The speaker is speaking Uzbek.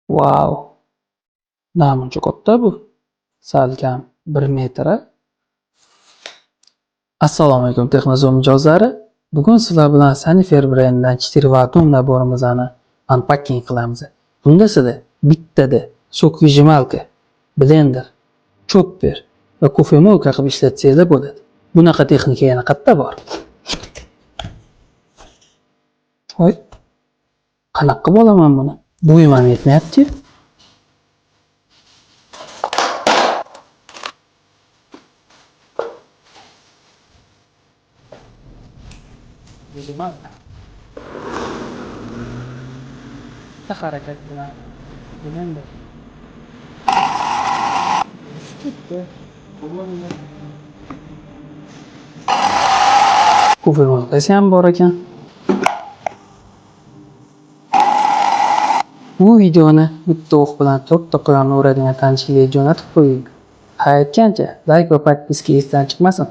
Vau! Namuncha katta bu. Salkam 1 metr. Assalomu alaykum Texnozoom mijozlari. Bugun sizlar bilan Sanifer brendidan 4 vatum naborimizni unpacking qilamiz. Bunda sizda bittada so'kvijimalka, blender, chopper va kofemolka qilib ishlatsanglar bo'ladi. Bunaqa texnika yana qayerda bor? Voy, qanaqa qilib olaman buni? Bo'yim ham yetmayapti. Bitta harakat bilan blender kofemolkasi ham bor ekan. Bu videoni bitta o'q bilan 4 ta quyon uradigan tanishlarga jo'natib qo'ying. Ha aytgancha, like va podpiska esdan chiqmasin.